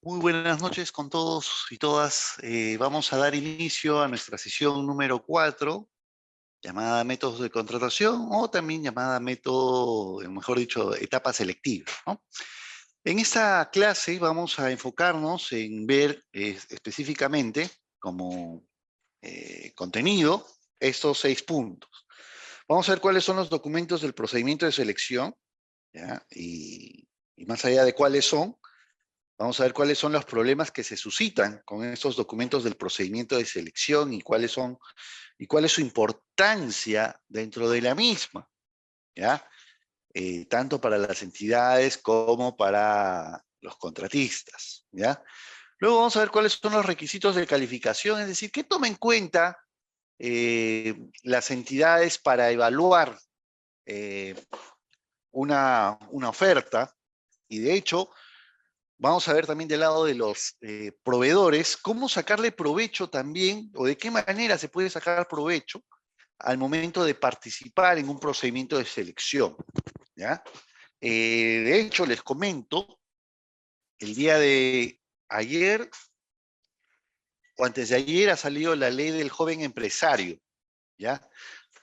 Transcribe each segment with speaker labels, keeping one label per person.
Speaker 1: Muy buenas noches con todos y todas. Vamos a dar inicio a nuestra sesión número 4, llamada métodos de contratación o también llamada método, mejor dicho, etapa selectiva, ¿no? En esta clase vamos a enfocarnos en ver específicamente como contenido estos 6 puntos. Vamos a ver cuáles son los documentos del procedimiento de selección, ¿ya? Y más allá de cuáles son, vamos a ver cuáles son los problemas que se suscitan con estos documentos del procedimiento de selección y cuál es su importancia dentro de la misma, ¿ya? Tanto para las entidades como para los contratistas, ¿ya? Luego vamos a ver cuáles son los requisitos de calificación, es decir, qué toma en cuenta las entidades para evaluar eh, una oferta, y de hecho vamos a ver también del lado de los proveedores, cómo sacarle provecho también, o de qué manera se puede sacar provecho al momento de participar en un procedimiento de selección, ¿ya? De hecho, les comento, el día de ayer o antes de ayer ha salido la ley del joven empresario, ¿ya?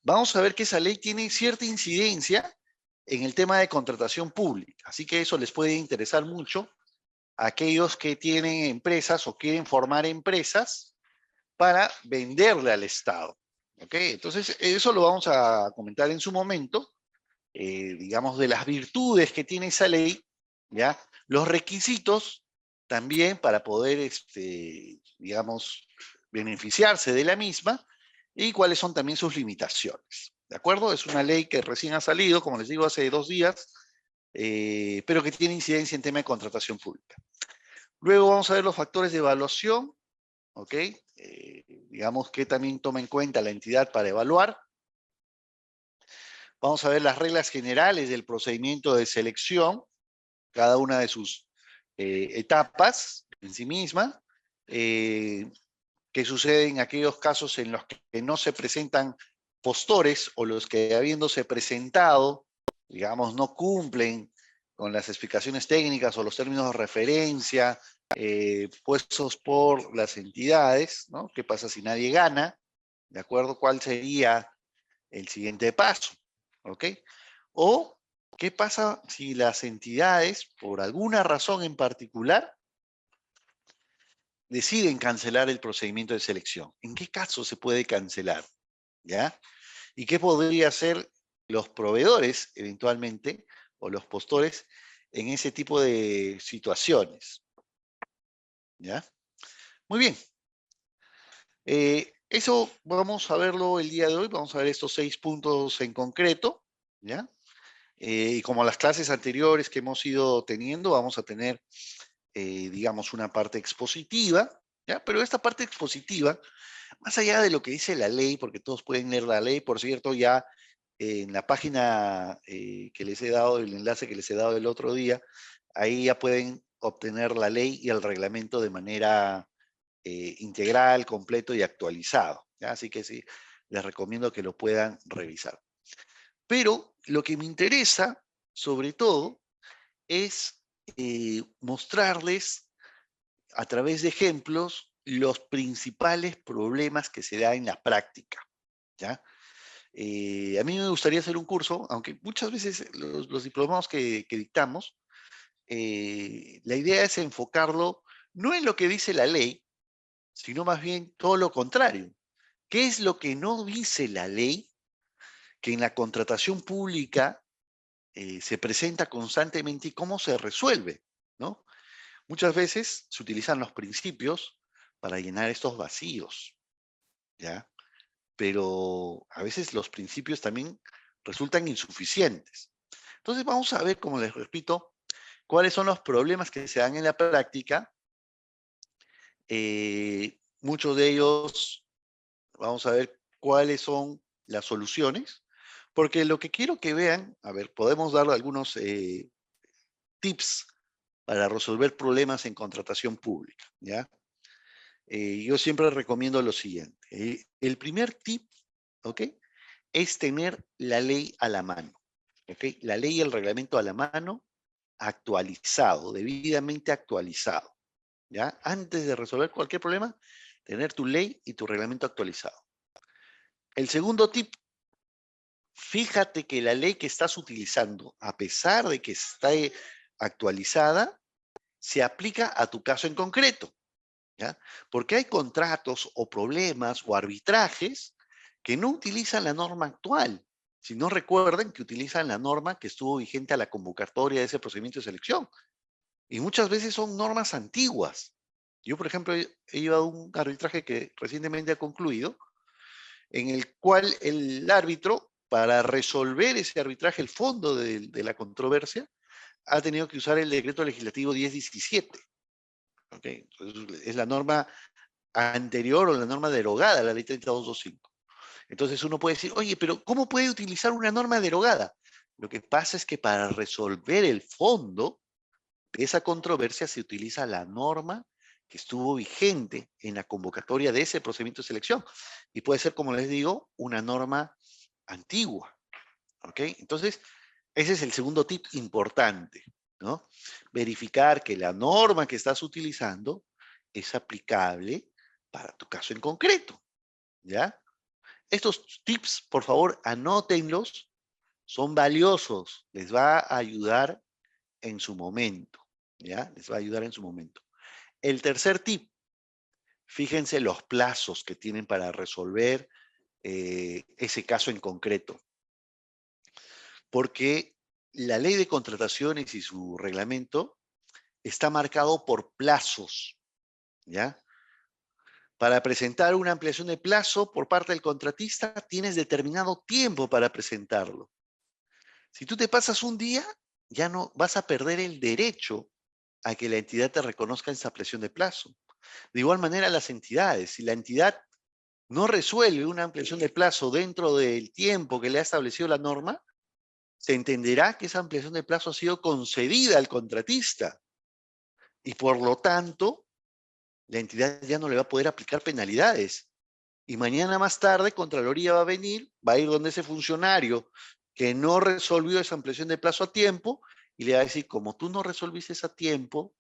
Speaker 1: Vamos a ver que esa ley tiene cierta incidencia en el tema de contratación pública, así que eso les puede interesar mucho a aquellos que tienen empresas o quieren formar empresas para venderle al Estado. ¿Ok? Entonces, eso lo vamos a comentar en su momento, digamos, de las virtudes que tiene esa ley, ¿ya? Los requisitos también para poder, digamos, beneficiarse de la misma y cuáles son también sus limitaciones. ¿De acuerdo? Es una ley que recién ha salido, como les digo, hace 2 días, pero que tiene incidencia en tema de contratación pública. Luego vamos a ver los factores de evaluación, ¿ok? Digamos que también toma en cuenta la entidad para evaluar. Vamos a ver las reglas generales del procedimiento de selección, cada una de sus etapas en sí misma, qué sucede en aquellos casos en los que no se presentan postores o los que habiéndose presentado, digamos, no cumplen con las explicaciones técnicas o los términos de referencia puestos por las entidades, ¿no? ¿Qué pasa si nadie gana? ¿De acuerdo? ¿Cuál sería el siguiente paso? ¿Ok? O, ¿qué pasa si las entidades, por alguna razón en particular, deciden cancelar el procedimiento de selección? ¿En qué caso se puede cancelar? ¿Ya? ¿Y qué podría hacer los proveedores eventualmente o los postores en ese tipo de situaciones? ¿Ya? Muy bien. Eso vamos a verlo el día de hoy. Vamos a ver estos 6 puntos en concreto. ¿Ya? Y como las clases anteriores que hemos ido teniendo, vamos a tener, digamos, una parte expositiva. ¿Ya? Pero esta parte expositiva, más allá de lo que dice la ley, porque todos pueden leer la ley, por cierto, ya en la página que les he dado, el enlace que les he dado el otro día, ahí ya pueden obtener la ley y el reglamento de manera integral, completo y actualizado, ¿ya? Así que sí, les recomiendo que lo puedan revisar. Pero lo que me interesa, sobre todo, es mostrarles a través de ejemplos los principales problemas que se da en la práctica, ¿ya? A mí me gustaría hacer un curso, aunque muchas veces los diplomados que dictamos, la idea es enfocarlo no en lo que dice la ley, sino más bien todo lo contrario. ¿Qué es lo que no dice la ley que en la contratación pública se presenta constantemente y cómo se resuelve? ¿No? Muchas veces se utilizan los principios para llenar estos vacíos, ¿ya? Pero a veces los principios también resultan insuficientes. Entonces vamos a ver, como les repito, cuáles son los problemas que se dan en la práctica. Muchos de ellos, vamos a ver cuáles son las soluciones, porque lo que quiero que vean, a ver, podemos darle algunos tips para resolver problemas en contratación pública, ¿ya? Yo siempre recomiendo lo siguiente. El primer tip, ¿ok? Es tener la ley a la mano, ¿ok? La ley y el reglamento a la mano, actualizado, debidamente actualizado. ¿ya? Antes de resolver cualquier problema, tener tu ley y tu reglamento actualizado. El segundo tip, fíjate que la ley que estás utilizando, a pesar de que está actualizada, se aplica a tu caso en concreto, ¿ya? Porque hay contratos o problemas o arbitrajes que no utilizan la norma actual, sino recuerden que utilizan la norma que estuvo vigente a la convocatoria de ese procedimiento de selección. Y muchas veces son normas antiguas. Yo, por ejemplo, he llevado un arbitraje que recientemente ha concluido, en el cual el árbitro, para resolver ese arbitraje, el fondo de la controversia, ha tenido que usar el decreto legislativo 1017. ¿Okay? Entonces, es la norma anterior o la norma derogada a la ley 3225. Entonces uno puede decir, oye, pero ¿cómo puede utilizar una norma derogada? Lo que pasa es que para resolver el fondo de esa controversia se utiliza la norma que estuvo vigente en la convocatoria de ese procedimiento de selección. Y puede ser, como les digo, una norma antigua. ¿Ok? Entonces, ese es el segundo tip importante, ¿no? Verificar que la norma que estás utilizando es aplicable para tu caso en concreto, ¿ya? Estos tips, por favor, anótenlos, son valiosos, les va a ayudar en su momento, ¿ya? Les va a ayudar en su momento. El tercer tip, fíjense los plazos que tienen para resolver ese caso en concreto, porque la ley de contrataciones y su reglamento está marcado por plazos, ¿ya? Para presentar una ampliación de plazo por parte del contratista, tienes determinado tiempo para presentarlo. Si tú te pasas un día, ya no vas a perder el derecho a que la entidad te reconozca esa ampliación de plazo. De igual manera, las entidades, si la entidad no resuelve una ampliación de plazo dentro del tiempo que le ha establecido la norma, se entenderá que esa ampliación de plazo ha sido concedida al contratista y por lo tanto, la entidad ya no le va a poder aplicar penalidades. Y mañana más tarde, Contraloría va a venir, va a ir donde ese funcionario que no resolvió esa ampliación de plazo a tiempo y le va a decir, como tú no resolviste a tiempo,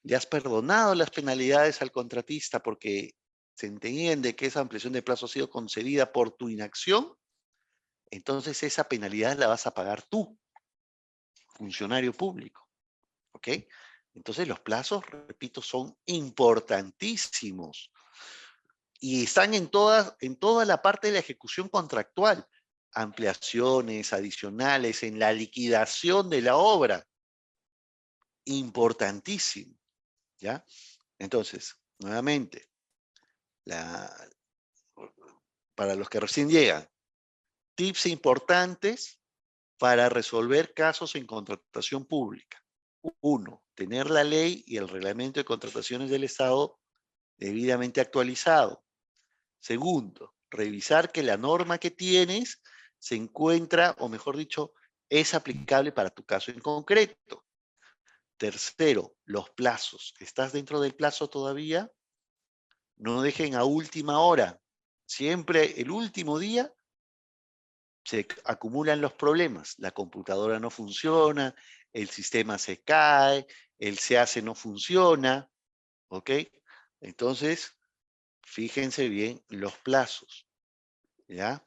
Speaker 1: le has perdonado las penalidades al contratista porque se entiende que esa ampliación de plazo ha sido concedida por tu inacción, entonces esa penalidad la vas a pagar tú, funcionario público. ¿Ok? Entonces los plazos, repito, son importantísimos y están en toda la parte de la ejecución contractual. Ampliaciones, adicionales, en la liquidación de la obra. Importantísimo. ¿Ya? Entonces, nuevamente, para los que recién llegan, tips importantes para resolver casos en contratación pública. Uno, tener la ley y el reglamento de contrataciones del Estado debidamente actualizado. Segundo, revisar que la norma que tienes se encuentra, o mejor dicho, es aplicable para tu caso en concreto. Tercero, los plazos. ¿Estás dentro del plazo todavía? No dejen a última hora. Siempre el último día se acumulan los problemas. La computadora no funciona, el sistema se cae, el SEACE no funciona, ¿ok? Entonces, fíjense bien los plazos, ¿ya?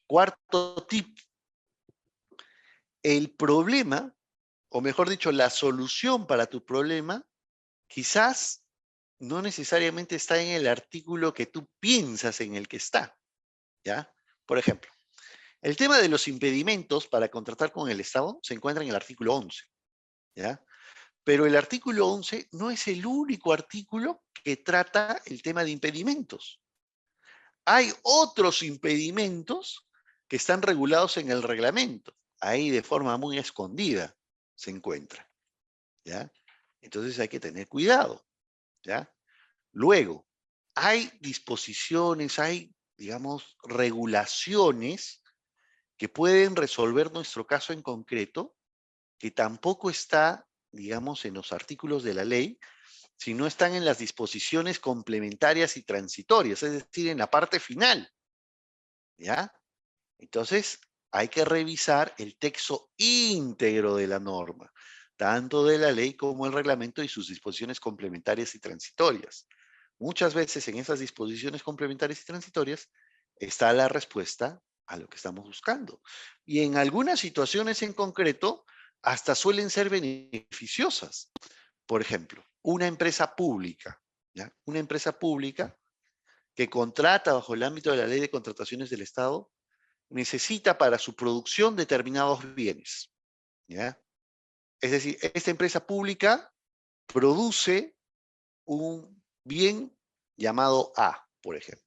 Speaker 1: Cuarto tip, el problema, o mejor dicho, la solución para tu problema, quizás no necesariamente está en el artículo que tú piensas en el que está, ¿ya? Por ejemplo, el tema de los impedimentos para contratar con el Estado se encuentra en el artículo 11, ¿ya? Pero el artículo 11 no es el único artículo que trata el tema de impedimentos. Hay otros impedimentos que están regulados en el reglamento. Ahí de forma muy escondida se encuentra, ¿ya? Entonces hay que tener cuidado, ¿ya? Luego, hay disposiciones, hay, digamos, regulaciones que pueden resolver nuestro caso en concreto, que tampoco está, digamos, en los artículos de la ley, sino están en las disposiciones complementarias y transitorias, es decir, en la parte final, ¿ya? Entonces, hay que revisar el texto íntegro de la norma. tanto de la ley como el reglamento y sus disposiciones complementarias y transitorias. Muchas veces en esas disposiciones complementarias y transitorias está la respuesta a lo que estamos buscando. Y en algunas situaciones en concreto, hasta suelen ser beneficiosas. Por ejemplo, una empresa pública, ¿ya? Una empresa pública que contrata bajo el ámbito de la ley de contrataciones del Estado, necesita para su producción determinados bienes, ¿ya? Es decir, esta empresa pública produce un bien llamado A, por ejemplo.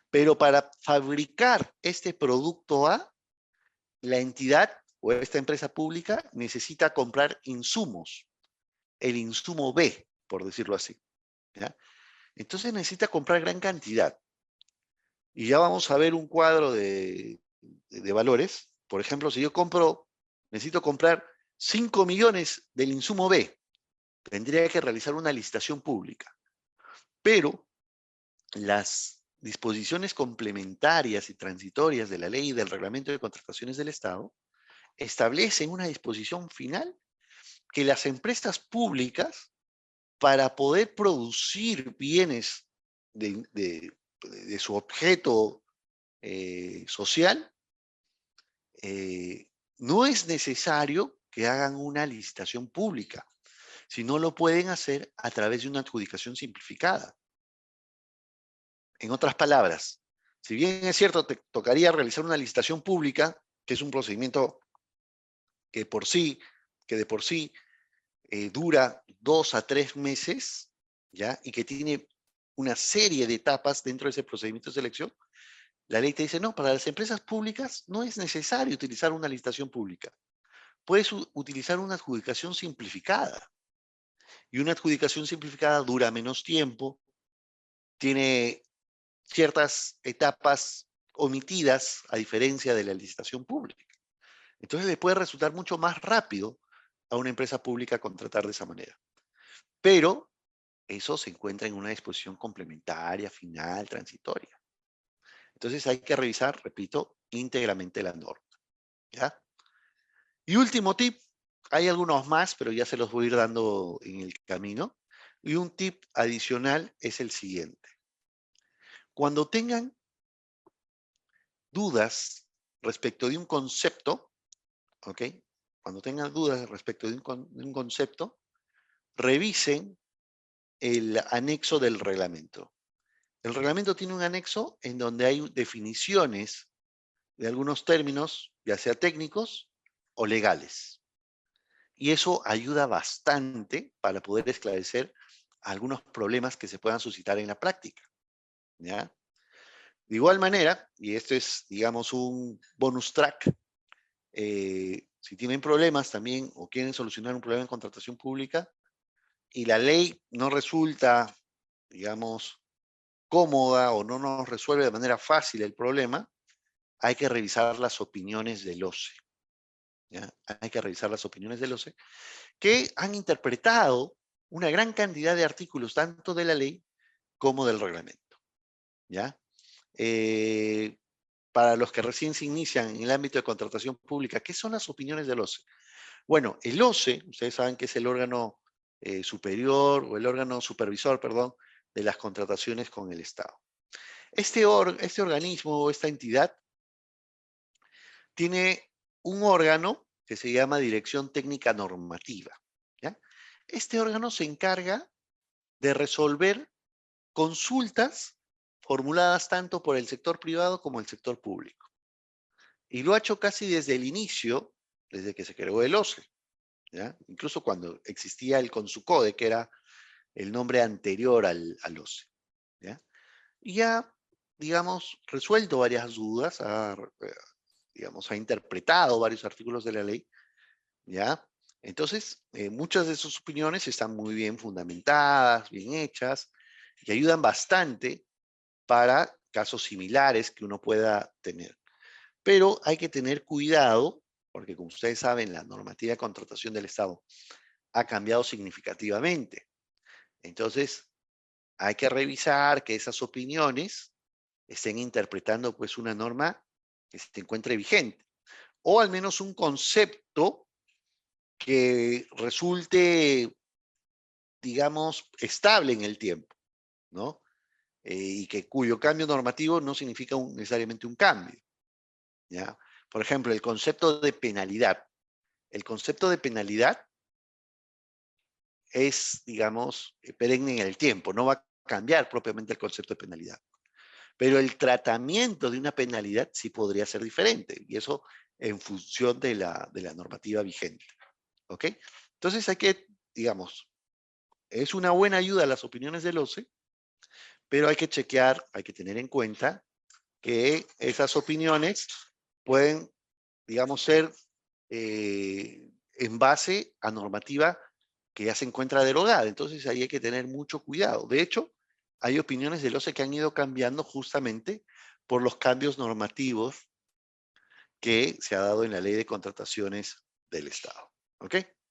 Speaker 1: Pero para fabricar este producto A, la entidad o esta empresa pública necesita comprar insumos, el insumo B, por decirlo así, ¿ya? Entonces necesita comprar gran cantidad. Y ya vamos a ver un cuadro de valores. Por ejemplo, si yo necesito comprar 5 millones del insumo B, tendría que realizar una licitación pública. Pero las disposiciones complementarias y transitorias de la ley y del reglamento de contrataciones del Estado establecen una disposición final que las empresas públicas, para poder producir bienes de su objeto social, no es necesario que hagan una licitación pública, sino lo pueden hacer a través de una adjudicación simplificada. En otras palabras, si bien es cierto, te tocaría realizar una licitación pública, que es un procedimiento que de por sí dura 2 a 3 meses, ¿ya? Y que tiene una serie de etapas dentro de ese procedimiento de selección, la ley te dice, no, para las empresas públicas no es necesario utilizar una licitación pública. Puedes utilizar una adjudicación simplificada. Y una adjudicación simplificada dura menos tiempo, tiene ciertas etapas omitidas a diferencia de la licitación pública. Entonces le puede resultar mucho más rápido a una empresa pública contratar de esa manera. Pero eso se encuentra en una disposición complementaria, final, transitoria. Entonces hay que revisar, repito, íntegramente la norma, ¿ya? Y último tip, hay algunos más, pero ya se los voy a ir dando en el camino. Y un tip adicional es el siguiente. Cuando tengan dudas respecto de un concepto, ¿ok? Cuando tengan dudas respecto de un concepto, revisen el anexo del reglamento. El reglamento tiene un anexo en donde hay definiciones de algunos términos, ya sea técnicos o legales. Y eso ayuda bastante para poder esclarecer algunos problemas que se puedan suscitar en la práctica, ¿ya? De igual manera, y esto es, digamos, un bonus track, si tienen problemas también o quieren solucionar un problema en contratación pública y la ley no resulta, digamos, cómoda o no nos resuelve de manera fácil el problema, hay que revisar las opiniones del OCE, ¿ya? Hay que revisar las opiniones del OCE que han interpretado una gran cantidad de artículos, tanto de la ley como del reglamento, ¿ya? Para los que recién se inician en el ámbito de contratación pública, ¿qué son las opiniones del OCE? Bueno, el OCE, ustedes saben que es el órgano superior o el órgano supervisor, perdón, de las contrataciones con el Estado. Este organismo o esta entidad tiene un órgano que se llama Dirección Técnica Normativa, ¿ya? Este órgano se encarga de resolver consultas formuladas tanto por el sector privado como el sector público. Y lo ha hecho casi desde el inicio, desde que se creó el OCE, ¿ya? Incluso cuando existía el CONSUCODE, que era el nombre anterior al OCE, ¿ya? Y ha, digamos, resuelto varias dudas, digamos, ha interpretado varios artículos de la ley, ¿ya? Entonces, muchas de sus opiniones están muy bien fundamentadas, bien hechas, y ayudan bastante para casos similares que uno pueda tener. Pero hay que tener cuidado, porque como ustedes saben, la normativa de contratación del Estado ha cambiado significativamente. Entonces, hay que revisar que esas opiniones estén interpretando pues una norma que se encuentre vigente, o al menos un concepto que resulte, digamos, estable en el tiempo, ¿no? Y cuyo cambio normativo no significa necesariamente un cambio, ¿ya? Por ejemplo, el concepto de penalidad. El concepto de penalidad es, digamos, perenne en el tiempo, no va a cambiar propiamente el concepto de penalidad. Pero el tratamiento de una penalidad sí podría ser diferente, y eso en función de la normativa vigente, ¿ok? Entonces hay que, digamos, es una buena ayuda a las opiniones del OCE, pero hay que chequear, hay que tener en cuenta que esas opiniones pueden, digamos, ser en base a normativa que ya se encuentra derogada. Entonces ahí hay que tener mucho cuidado. De hecho, hay opiniones del OCE que han ido cambiando justamente por los cambios normativos que se ha dado en la ley de contrataciones del Estado. ¿Ok?